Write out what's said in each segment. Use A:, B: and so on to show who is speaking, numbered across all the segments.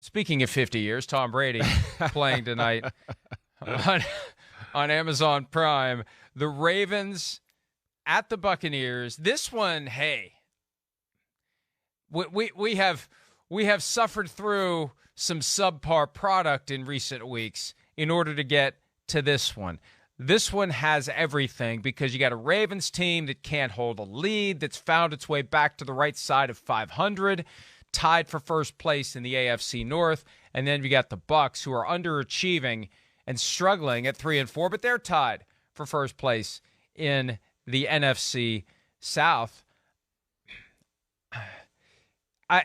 A: Speaking of 50 years, Tom Brady playing tonight on Amazon Prime. The Ravens at the Buccaneers. This one, hey, we have suffered through some subpar product in recent weeks in order to get to this one. This one has everything because you got a Ravens team that can't hold a lead, that's found its way back to the right side of 500, tied for first place in the AFC North, and then you got the Bucs, who are underachieving and struggling at 3-4, but they're tied for first place in the NFC South.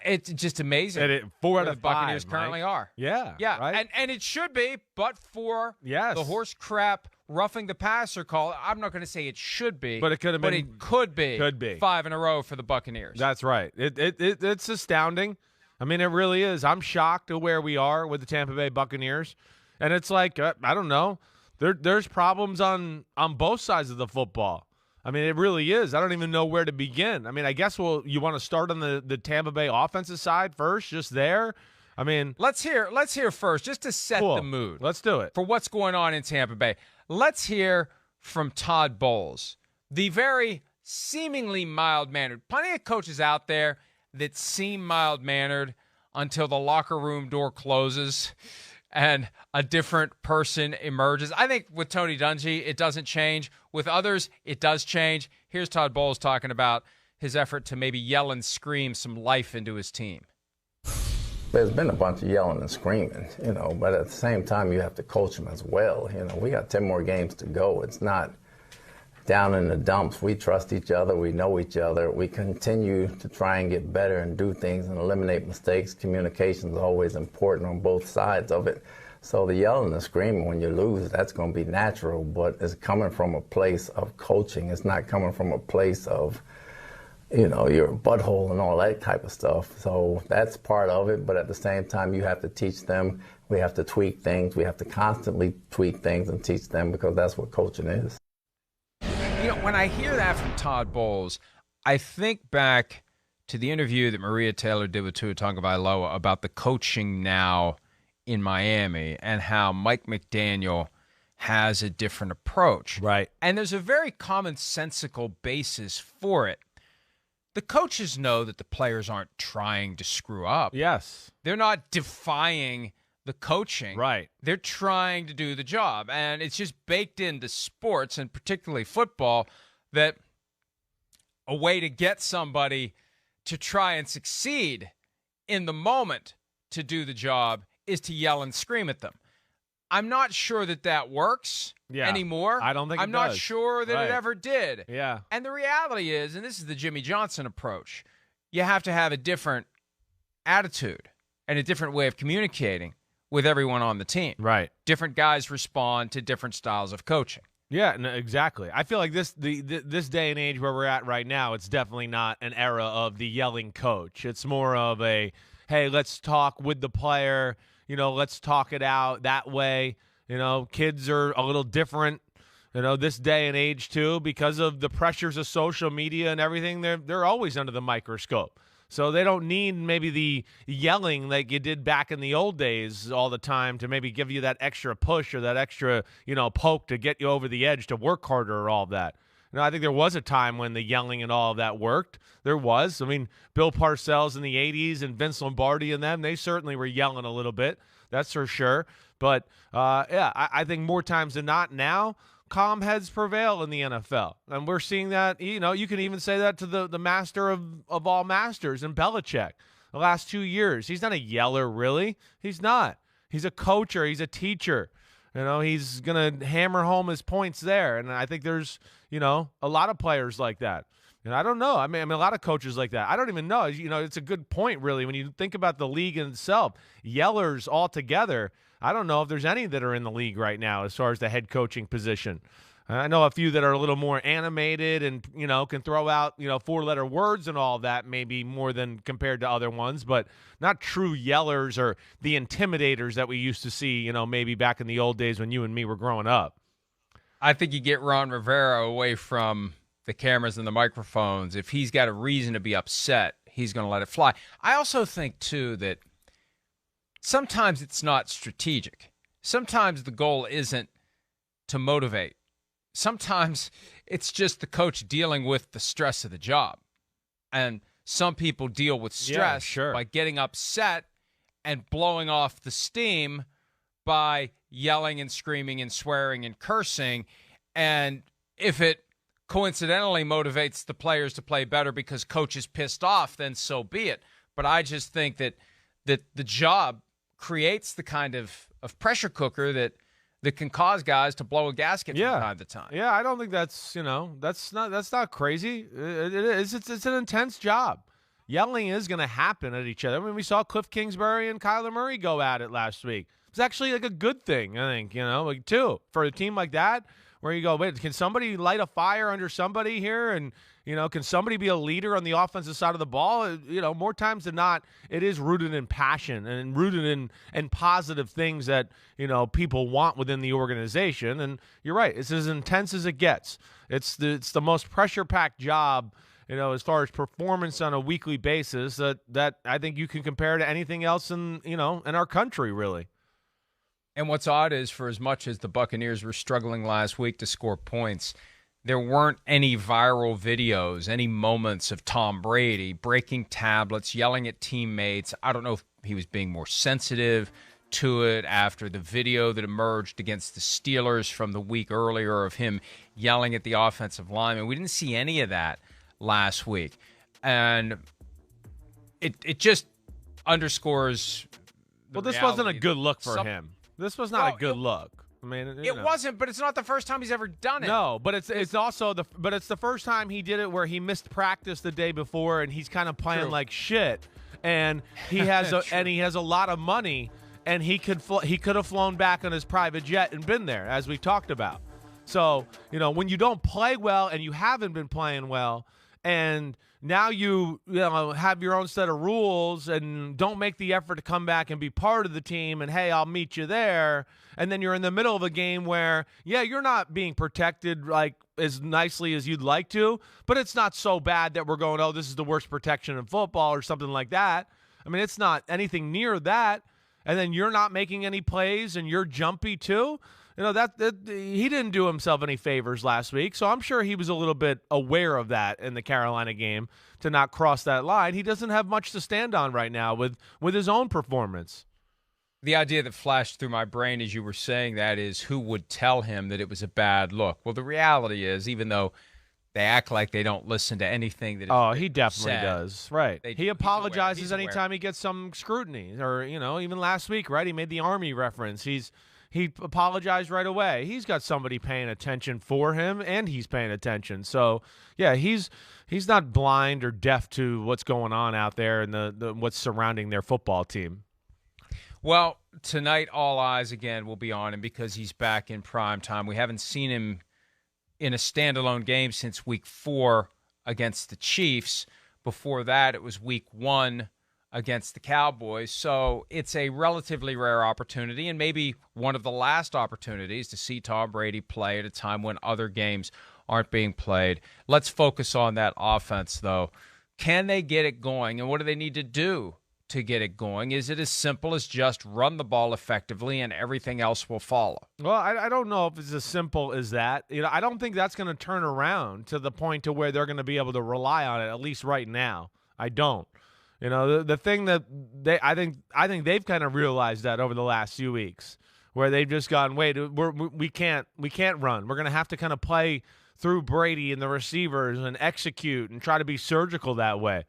A: It's just amazing.
B: 4 out
A: where
B: of
A: the Buccaneers
B: 5
A: currently
B: Mike.
A: are.
B: Yeah, right?
A: and it should be, but for the horse crap roughing the passer call. I'm not going to say it should be,
B: but it could have been.
A: But it could be.
B: Could be
A: 5 in a row for the Buccaneers.
B: That's right. It's astounding. I mean, it really is. I'm shocked at where we are with the Tampa Bay Buccaneers, and it's like I don't know. There's problems on both sides of the football. I mean, it really is. I don't even know where to begin. I mean, I guess you want to start on the Tampa Bay offensive side first, just there. I mean,
A: let's hear first, just to set the mood.
B: Let's do it.
A: For what's going on in Tampa Bay. Let's hear from Todd Bowles, the very seemingly mild-mannered. Plenty of coaches out there that seem mild-mannered until the locker room door closes and a different person emerges. I think with Tony Dungy, it doesn't change. With others, it does change. Here's Todd Bowles talking about his effort to maybe yell and scream some life into his team.
C: There's been a bunch of yelling and screaming, but at the same time, you have to coach them as well. We got 10 more games to go. It's not down in the dumps. We trust each other. We know each other. We continue to try and get better and do things and eliminate mistakes. Communication is always important on both sides of it. So the yelling and screaming when you lose, that's going to be natural, but it's coming from a place of coaching. It's not coming from a place of, your butthole and all that type of stuff. So that's part of it, but at the same time, you have to teach them. We have to tweak things. We have to constantly tweak things and teach them because that's what coaching is.
A: When I hear that from Todd Bowles, I think back to the interview that Maria Taylor did with Tua Tagovailoa about the coaching now in Miami and how Mike McDaniel has a different approach.
B: Right.
A: And there's a very commonsensical basis for it. The coaches know that the players aren't trying to screw up.
B: Yes.
A: They're not defying the coaching.
B: Right.
A: They're trying to do the job. And it's just baked into sports, and particularly football, that a way to get somebody to try and succeed in the moment to do the job is to yell and scream at them. I'm not sure that works anymore.
B: I don't think
A: I'm not sure that it ever did.
B: Yeah.
A: And the reality is, and this is the Jimmy Johnson approach, you have to have a different attitude and a different way of communicating with everyone on the team.
B: Right.
A: Different guys respond to different styles of coaching.
B: Yeah, no, exactly. I feel like this day and age where we're at right now, it's definitely not an era of the yelling coach. It's more of a, hey, let's talk with the player. Let's talk it out that way. Kids are a little different, this day and age too, because of the pressures of social media and everything. They're always under the microscope. So they don't need maybe the yelling like you did back in the old days all the time to maybe give you that extra push or that extra, poke to get you over the edge to work harder or all of that. I think there was a time when the yelling and all of that worked. There was. I mean, Bill Parcells in the 80s and Vince Lombardi and them, they certainly were yelling a little bit. That's for sure. But, I think more times than not now, calm heads prevail in the NFL. And we're seeing that, you can even say that to the master of all masters in Belichick. The last 2 years, he's not a yeller, really. He's not. He's a coacher. He's a teacher. He's going to hammer home his points there. And I think there's, a lot of players like that. And I don't know. I mean, a lot of coaches like that. I don't even know. It's a good point, really, when you think about the league in itself. Yellers altogether, I don't know if there's any that are in the league right now as far as the head coaching position. I know a few that are a little more animated and, can throw out, 4-letter words and all that, maybe more than compared to other ones, but not true yellers or the intimidators that we used to see, maybe back in the old days when you and me were growing up.
A: I think you get Ron Rivera away from the cameras and the microphones. If he's got a reason to be upset, he's going to let it fly. I also think, too, that sometimes it's not strategic. Sometimes the goal isn't to motivate. Sometimes it's just the coach dealing with the stress of the job. And some people deal with stress by getting upset and blowing off the steam by yelling and screaming and swearing and cursing. And if it coincidentally motivates the players to play better because coach is pissed off, then so be it. But I just think that the job creates the kind of pressure cooker that can cause guys to blow a gasket from time to time.
B: Yeah, I don't think that's not crazy. It's an intense job. Yelling is going to happen at each other. I mean, we saw Cliff Kingsbury and Kyler Murray go at it last week. It's actually like a good thing, I think, too, for a team like that, where you go, wait, can somebody light a fire under somebody here? And, can somebody be a leader on the offensive side of the ball? More times than not, it is rooted in passion and rooted in positive things that, people want within the organization. And you're right. It's as intense as it gets. It's the most pressure-packed job, as far as performance on a weekly basis that I think you can compare to anything else in our country, really.
A: And what's odd is, for as much as the Buccaneers were struggling last week to score points, there weren't any viral videos, any moments of Tom Brady breaking tablets, yelling at teammates. I don't know if he was being more sensitive to it after the video that emerged against the Steelers from the week earlier of him yelling at the offensive lineman. We didn't see any of that last week. And it just underscores the
B: this wasn't a good look for
A: Some-
B: him. This was not a good look. I mean,
A: it wasn't, but it's not the first time he's ever done it.
B: No, but it's also the first time he did it where he missed practice the day before and he's kind of playing like shit, and he has a lot of money, and he could have flown back on his private jet and been there, as we talked about. So when you don't play well and you haven't been playing well, and now you have your own set of rules and don't make the effort to come back and be part of the team and, hey, I'll meet you there. And then you're in the middle of a game where, you're not being protected like as nicely as you'd like to, but it's not so bad that we're going, oh, this is the worst protection in football or something like that. I mean, it's not anything near that. And then you're not making any plays and you're jumpy too. That he didn't do himself any favors last week, so I'm sure he was a little bit aware of that in the Carolina game to not cross that line. He doesn't have much to stand on right now with his own performance.
A: The idea that flashed through my brain as you were saying that is, who would tell him that it was a bad look? Well, the reality is, even though they act like they don't listen to anything that
B: he definitely does. Right. He apologizes
A: he's aware.
B: anytime he gets some scrutiny, or even last week, right? He made the Army reference. He apologized right away. He's got somebody paying attention for him, and he's paying attention. So, yeah, he's not blind or deaf to what's going on out there and the what's surrounding their football team.
A: Well, tonight all eyes again will be on him because he's back in prime time. We haven't seen him in a standalone game since week 4 against the Chiefs. Before that, it was week 1 against the Cowboys. So it's a relatively rare opportunity and maybe one of the last opportunities to see Tom Brady play at a time when other games aren't being played. Let's focus on that offense, though. Can they get it going, and what do they need to do to get it going? Is it as simple as just run the ball effectively and everything else will follow?
B: Well, I don't know if it's as simple as that. I don't think that's going to turn around to the point to where they're going to be able to rely on it, at least right now. I don't. The thing that I think they've kind of realized that over the last few weeks, where they've just gone, wait, we can't run. We're going to have to kind of play through Brady and the receivers and execute and try to be surgical that way.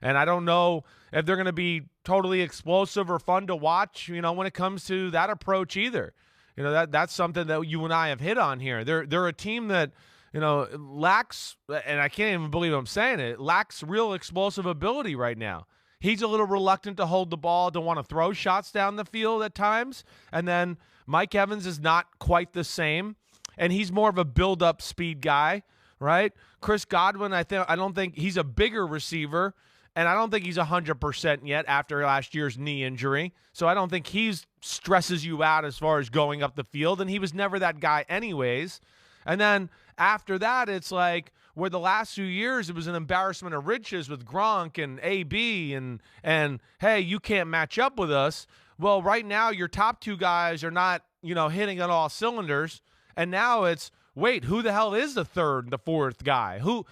B: And I don't know if they're going to be totally explosive or fun to watch, when it comes to that approach either. That's something that you and I have hit on here. They're a team that, lacks, and I can't even believe I'm saying it, lacks real explosive ability right now. He's a little reluctant to hold the ball, to want to throw shots down the field at times. And then Mike Evans is not quite the same, and he's more of a build-up speed guy, right? Chris Godwin, I don't think he's a bigger receiver, and I don't think he's 100% yet after last year's knee injury. So I don't think he stresses you out as far as going up the field, and he was never that guy anyways. And then after that, it's like, where the last few years it was an embarrassment of riches with Gronk and AB and hey, you can't match up with us. Well, right now your top two guys are not, hitting on all cylinders, and now it's, wait, who the hell is the third and the fourth guy? Who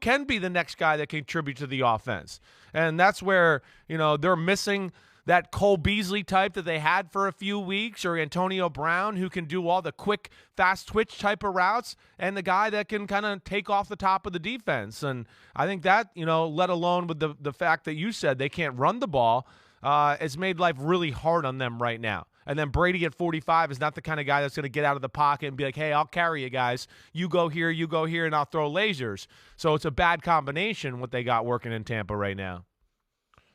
B: can be the next guy that can contribute to the offense? And that's where, they're missing that Cole Beasley type that they had for a few weeks, or Antonio Brown, who can do all the quick, fast twitch type of routes, and the guy that can kind of take off the top of the defense. And I think that, let alone with the fact that you said they can't run the ball, it's made life really hard on them right now. And then Brady at 45 is not the kind of guy that's going to get out of the pocket and be like, hey, I'll carry you guys. You go here, and I'll throw lasers. So it's a bad combination what they got working in Tampa right now.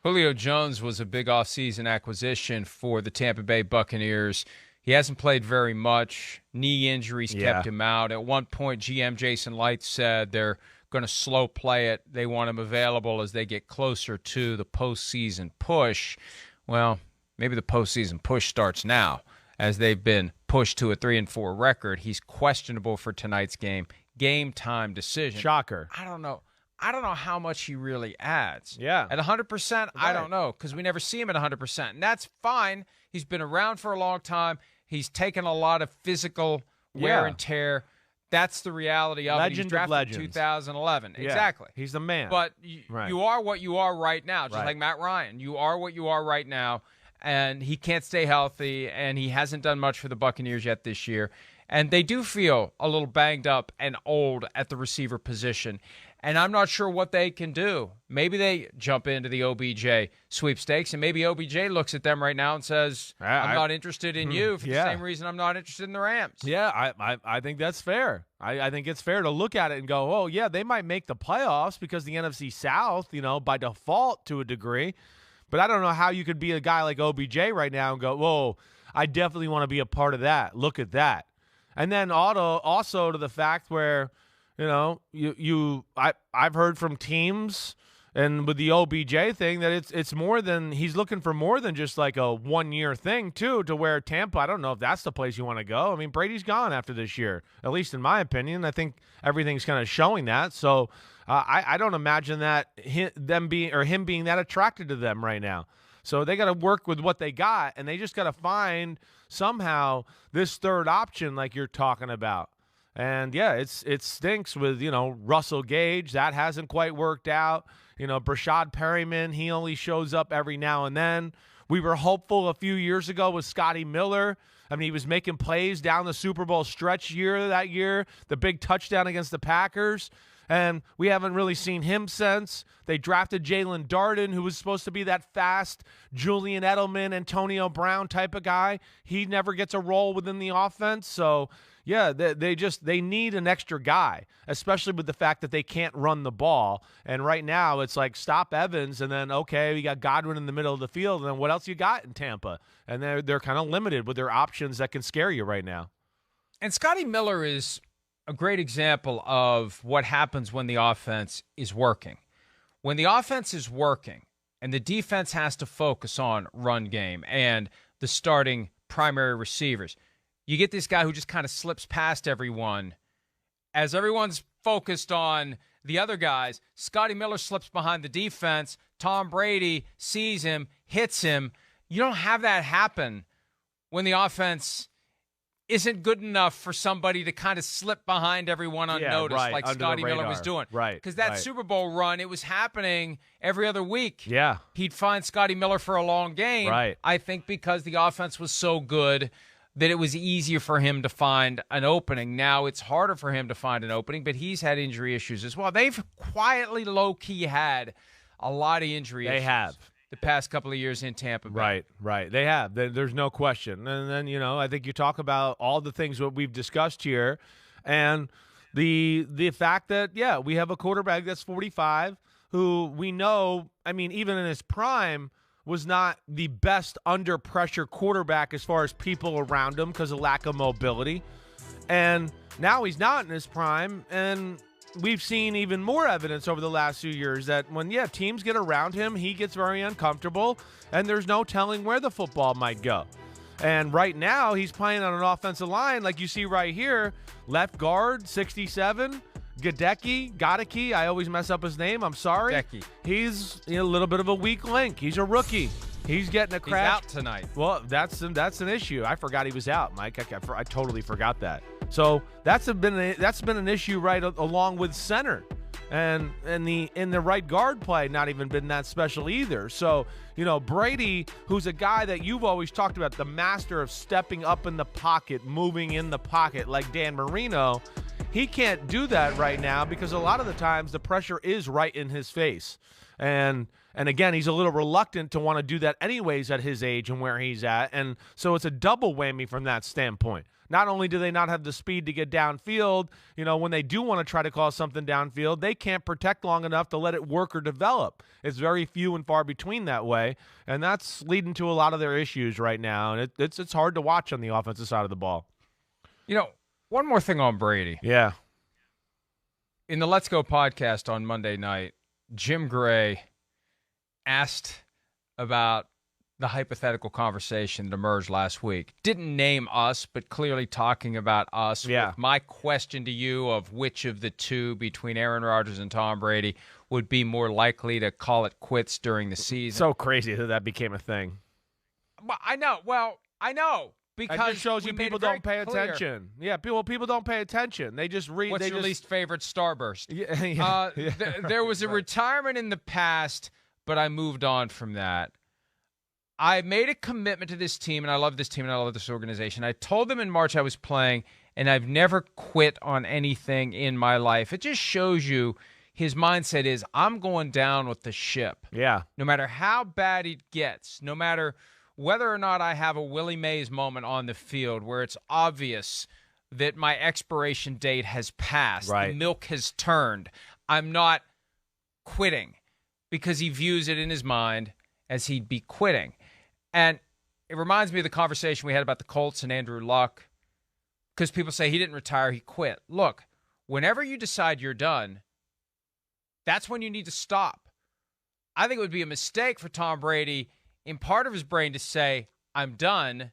A: Julio Jones was a big offseason acquisition for the Tampa Bay Buccaneers. He hasn't played very much. Knee injuries kept him out. At one point, GM Jason Light said they're going to slow play it. They want him available as they get closer to the postseason push. Well, maybe the postseason push starts now as they've been pushed to a 3-4 record. He's questionable for tonight's game. Game time decision.
B: Shocker.
A: I don't know how much he really adds.
B: Yeah.
A: At 100%, I don't know, because we never see him at 100%. And that's fine. He's been around for a long time. He's taken a lot of physical wear and tear. That's the reality of it. He's drafted in 2011. Yeah. Exactly.
B: He's the man.
A: But you are what you are right now, just like Matt Ryan. You are what you are right now, and he can't stay healthy, and he hasn't done much for the Buccaneers yet this year. And they do feel a little banged up and old at the receiver position. And I'm not sure what they can do. Maybe they jump into the OBJ sweepstakes, and maybe OBJ looks at them right now and says, I'm not interested in you for the same reason I'm not interested in the Rams.
B: Yeah, I think that's fair. I think it's fair to look at it and go, oh, yeah, they might make the playoffs because the NFC South, by default to a degree. But I don't know how you could be a guy like OBJ right now and go, whoa, I definitely want to be a part of that. Look at that. And then also to the fact where, I've heard from teams and with the OBJ thing that it's more than, he's looking for more than just like a 1-year thing too, to where Tampa, I don't know if that's the place you want to go. I mean, Brady's gone after this year, at least in my opinion. I think everything's kind of showing that. So I don't imagine that him being that attracted to them right now. So they got to work with what they got, and they just got to find somehow this third option like you're talking about. And, yeah, it stinks with, Russell Gage. That hasn't quite worked out. Brashad Perryman, he only shows up every now and then. We were hopeful a few years ago with Scotty Miller. I mean, he was making plays down the Super Bowl stretch that year, the big touchdown against the Packers. And we haven't really seen him since. They drafted Jalen Darden, who was supposed to be that fast Julian Edelman, Antonio Brown type of guy. He never gets a role within the offense. So, yeah, they need an extra guy, especially with the fact that they can't run the ball. And right now it's like stop Evans, and then, okay, we got Godwin in the middle of the field, and then what else you got in Tampa? And they're kind of limited with their options that can scare you right now.
A: And Scotty Miller is a great example of what happens when the offense is working. When the offense is working and the defense has to focus on run game and the starting primary receivers, you get this guy who just kind of slips past everyone. As everyone's focused on the other guys, Scotty Miller slips behind the defense. Tom Brady sees him, hits him. You don't have that happen when the offense isn't good enough for somebody to kind of slip behind everyone unnoticed like Scotty Miller was doing.
B: Right.
A: Because that Super Bowl run, it was happening every other week.
B: Yeah.
A: He'd find Scotty Miller for a long game.
B: Right.
A: I think because the offense was so good that it was easier for him to find an opening. Now it's harder for him to find an opening, but he's had injury issues as well. They've quietly, low-key had a lot of injury issues.
B: They have.
A: The past couple of years in Tampa Bay.
B: Right. They have. There's no question. And then, I think you talk about all the things that we've discussed here, and the fact that, yeah, we have a quarterback that's 45 who we know, I mean, even in his prime, was not the best under pressure quarterback as far as people around him because of lack of mobility. And now he's not in his prime, and we've seen even more evidence over the last few years that when, teams get around him, he gets very uncomfortable, and there's no telling where the football might go. And right now, he's playing on an offensive line like you see right here, left guard, 67, Gadecki, I always mess up his name, I'm sorry.
A: Gadecki.
B: He's a little bit of a weak link. He's a rookie. He's getting a crash.
A: He's out tonight.
B: Well, that's an issue. I forgot he was out, Mike. I totally forgot that. So that's been an issue right along with center, and in the right guard play not even been that special either. So Brady, who's a guy that you've always talked about, the master of stepping up in the pocket, moving in the pocket like Dan Marino, he can't do that right now because a lot of the times the pressure is right in his face, and again, he's a little reluctant to want to do that anyways at his age and where he's at. And so it's a double whammy from that standpoint. Not only do they not have the speed to get downfield, when they do want to try to call something downfield, they can't protect long enough to let it work or develop. It's very few and far between that way. And that's leading to a lot of their issues right now. And it's hard to watch on the offensive side of the ball.
A: One more thing on Brady.
B: Yeah.
A: In the Let's Go podcast on Monday night, Jim Gray asked about the hypothetical conversation that emerged last week. Didn't name us, but clearly talking about us.
B: Yeah.
A: With my question to you of which of the two between Aaron Rodgers and Tom Brady would be more likely to call it quits during the season.
B: So crazy that became a thing.
A: I know. Well, I know. Because
B: it just shows you people don't pay attention. Yeah, people don't pay attention. They just read.
A: What's your least favorite Starburst?
B: Yeah.
A: There was a retirement in the past, but I moved on from that. I made a commitment to this team, and I love this team, and I love this organization. I told them in March I was playing, and I've never quit on anything in my life. It just shows you his mindset is, I'm going down with the ship.
B: Yeah.
A: No matter how bad it gets, no matter whether or not I have a Willie Mays moment on the field where it's obvious that my expiration date has passed,
B: right.
A: The milk has turned, I'm not quitting because he views it in his mind as he'd be quitting. And it reminds me of the conversation we had about the Colts and Andrew Luck, because people say he didn't retire, he quit. Look, whenever you decide you're done, that's when you need to stop. I think it would be a mistake for Tom Brady in part of his brain to say, I'm done,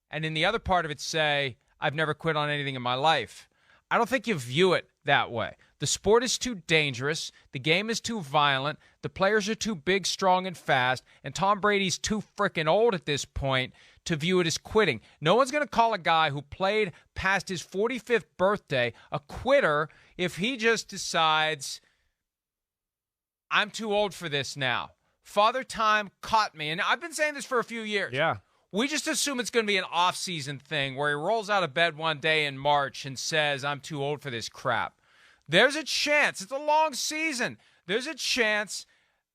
A: and in the other part of it say, I've never quit on anything in my life. I don't think you view it that way. The sport is too dangerous. The game is too violent. The players are too big, strong, and fast. And Tom Brady's too freaking old at this point to view it as quitting. No one's going to call a guy who played past his 45th birthday a quitter if he just decides, I'm too old for this now. Father Time caught me. And I've been saying this for a few years.
B: Yeah.
A: We just assume it's going to be an off-season thing where he rolls out of bed one day in March and says, I'm too old for this crap. There's a chance. It's a long season. There's a chance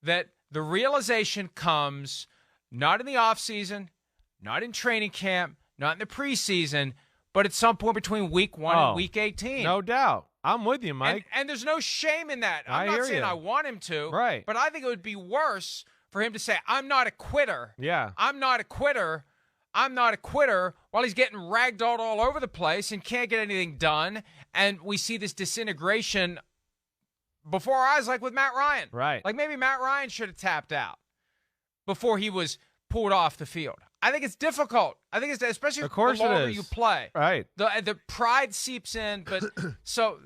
A: that the realization comes not in the off-season, not in training camp, not in the preseason, but at some point between week 1 and week 18.
B: No doubt. I'm with you, Mike.
A: And there's no shame in that. I'm not saying I want him to.
B: Right.
A: But I think it would be worse for him to say, I'm not a quitter.
B: Yeah.
A: I'm not a quitter. I'm not a quitter, while he's getting ragdolled all over the place and can't get anything done. And we see this disintegration before our eyes, like with Matt Ryan.
B: Right.
A: Like maybe Matt Ryan should have tapped out before he was pulled off the field. I think it's difficult. I think it's especially
B: of course
A: the longer
B: it is.
A: you play.
B: Right.
A: The pride seeps in, but so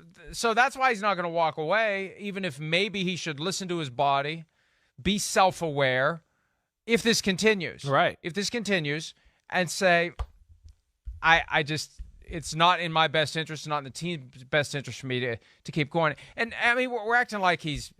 A: that's why he's not going to walk away, even if maybe he should listen to his body, be self-aware if this continues.
B: Right.
A: If this continues and say, I just, it's not in my best interest, not in the team's best interest for me to keep going. And I mean, we're acting like he's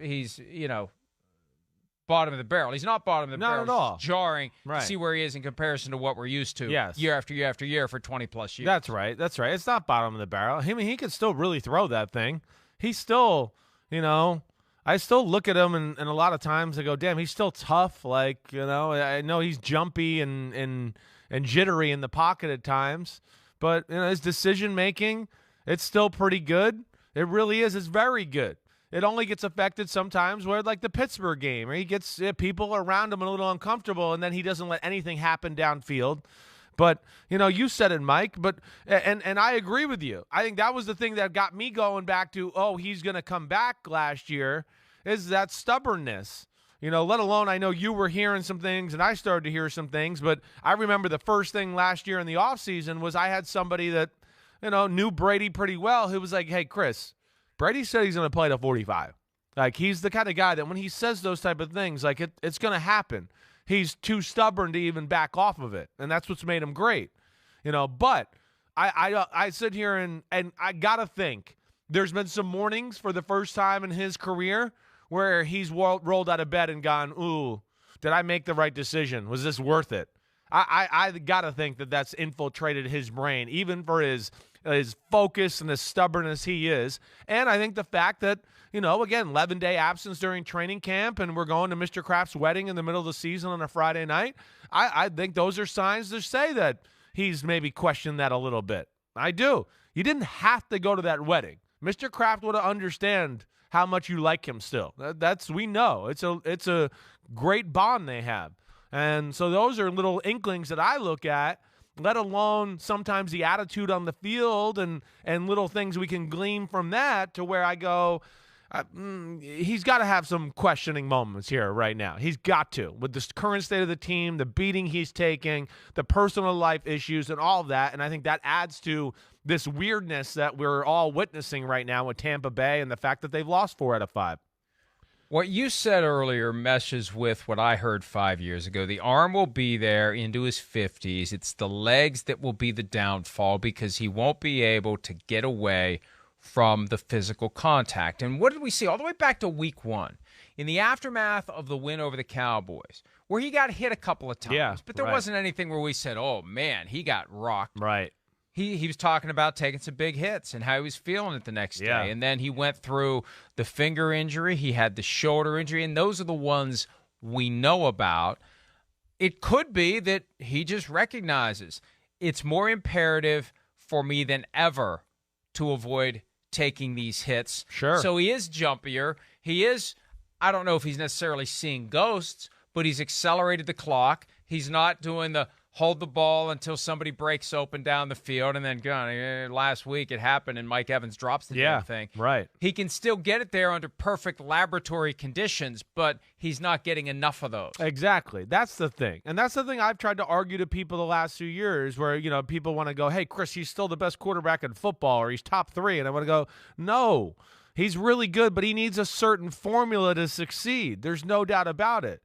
A: bottom of the barrel. He's not bottom of the barrel.
B: Not at all.
A: It's jarring
B: Right.
A: to see where he is in comparison to what we're used to
B: Yes.
A: year after year after year for 20-plus years.
B: That's right. That's right. It's not bottom of the barrel. I mean, he could still really throw that thing. He's still, I still look at him and a lot of times I go, damn, he's still tough. Like, I know he's jumpy and jittery in the pocket at times, but his decision making, it's still pretty good. It really is. It's very good. It only gets affected sometimes where, like the Pittsburgh game, where he gets people around him a little uncomfortable, and then he doesn't let anything happen downfield. But, you said it, Mike, but and I agree with you. I think that was the thing that got me going back to, he's going to come back last year, is that stubbornness. Let alone I know you were hearing some things and I started to hear some things, but I remember the first thing last year in the offseason was I had somebody that, knew Brady pretty well who was like, hey, Chris, Brady said he's going to play to 45. Like, he's the kind of guy that when he says those type of things, like, it's going to happen. he's too stubborn to even back off of it, and that's what's made him great. But I sit here and I gotta think there's been some mornings for the first time in his career where he's rolled out of bed and gone, ooh, did I make the right decision? Was this worth it? I gotta think that's infiltrated his brain, even for his focus and the stubbornness he is. And I think the fact that, again, 11-day absence during training camp, and we're going to Mr. Kraft's wedding in the middle of the season on a Friday night, I think those are signs to say that he's maybe questioned that a little bit. I do. You didn't have to go to that wedding. Mr. Kraft would understand how much you like him still. We know. It's a great bond they have. And so those are little inklings that I look at, let alone sometimes the attitude on the field and little things we can glean from that, to where I go, he's got to have some questioning moments here right now. He's got to, with the current state of the team, the beating he's taking, the personal life issues, and all of that. And I think that adds to this weirdness that we're all witnessing right now with Tampa Bay and the fact that they've lost 4 out of 5.
A: What you said earlier meshes with what I heard 5 years ago. The arm will be there into his 50s. It's the legs that will be the downfall, because he won't be able to get away from the physical contact. And what did we see all the way back to week 1? In the aftermath of the win over the Cowboys, where he got hit a couple of times, but there wasn't anything where we said, oh, man, he got rocked.
B: Right.
A: He was talking about taking some big hits and how he was feeling it the next day. And then he went through the finger injury. He had the shoulder injury, and those are the ones we know about. It could be that he just recognizes it's more imperative for me than ever to avoid taking these hits.
B: Sure.
A: So he is jumpier. He is, I don't know if he's necessarily seeing ghosts, but he's accelerated the clock. He's not doing the hold the ball until somebody breaks open down the field and then gone. Last week it happened and Mike Evans drops the damn thing.
B: Right.
A: He can still get it there under perfect laboratory conditions, but he's not getting enough of those.
B: Exactly. That's the thing. And that's the thing I've tried to argue to people the last few years, where, people want to go, hey, Chris, he's still the best quarterback in football, or he's top 3. And I want to go, no, he's really good, but he needs a certain formula to succeed. There's no doubt about it.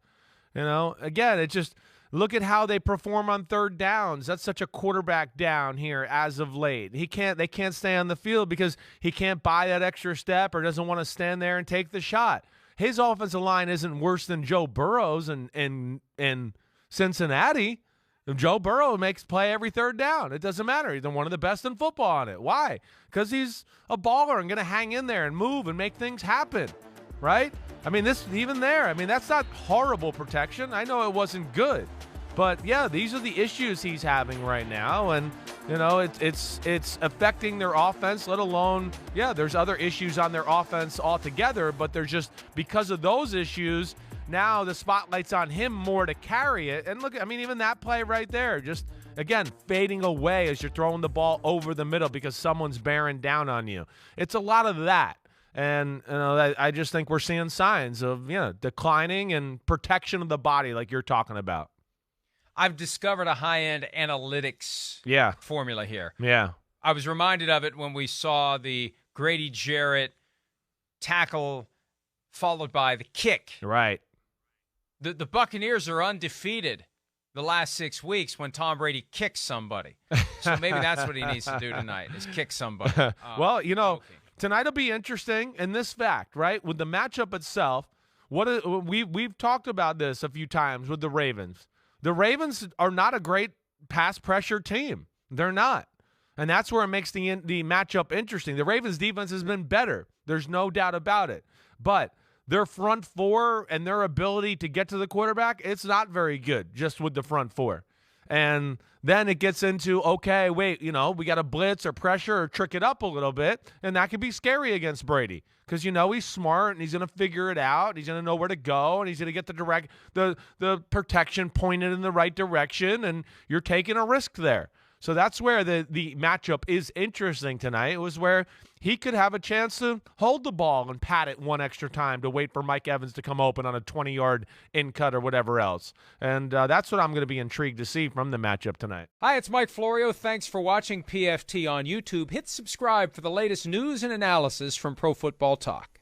B: Again, it just, look at how they perform on third downs. That's such a quarterback down here as of late. They can't stay on the field because he can't buy that extra step or doesn't want to stand there and take the shot. His offensive line isn't worse than Joe Burrow's in Cincinnati. Joe Burrow makes play every third down. It doesn't matter. He's one of the best in football on it. Why? Because he's a baller and going to hang in there and move and make things happen, right? That's not horrible protection. I know it wasn't good. But, yeah, these are the issues he's having right now. And, it's affecting their offense, let alone, there's other issues on their offense altogether. But there's just, because of those issues, now the spotlight's on him more to carry it. And look, even that play right there, just, again, fading away as you're throwing the ball over the middle because someone's bearing down on you. It's a lot of that. And I just think we're seeing signs of declining and protection of the body, like you're talking about.
A: I've discovered a high-end analytics formula here.
B: Yeah.
A: I was reminded of it when we saw the Grady Jarrett tackle followed by the kick.
B: Right.
A: The Buccaneers are undefeated the last 6 weeks when Tom Brady kicks somebody. So maybe that's what he needs to do tonight, is kick somebody.
B: Well, tonight will be interesting in this fact, right? With the matchup itself, we've talked about this a few times with the Ravens. The Ravens are not a great pass pressure team. They're not. And that's where it makes the matchup interesting. The Ravens defense has been better. There's no doubt about it. But their front four and their ability to get to the quarterback, it's not very good just with the front four. And then it gets into, okay, wait, we got to blitz or pressure or trick it up a little bit, and that could be scary against Brady because, he's smart and he's going to figure it out. And he's going to know where to go, and he's going to get the protection pointed in the right direction, and you're taking a risk there. So that's where the matchup is interesting tonight. It was where he could have a chance to hold the ball and pat it one extra time to wait for Mike Evans to come open on a 20-yard in-cut or whatever else. And that's what I'm going to be intrigued to see from the matchup tonight.
A: Hi, it's Mike Florio. Thanks for watching PFT on YouTube. Hit subscribe for the latest news and analysis from Pro Football Talk.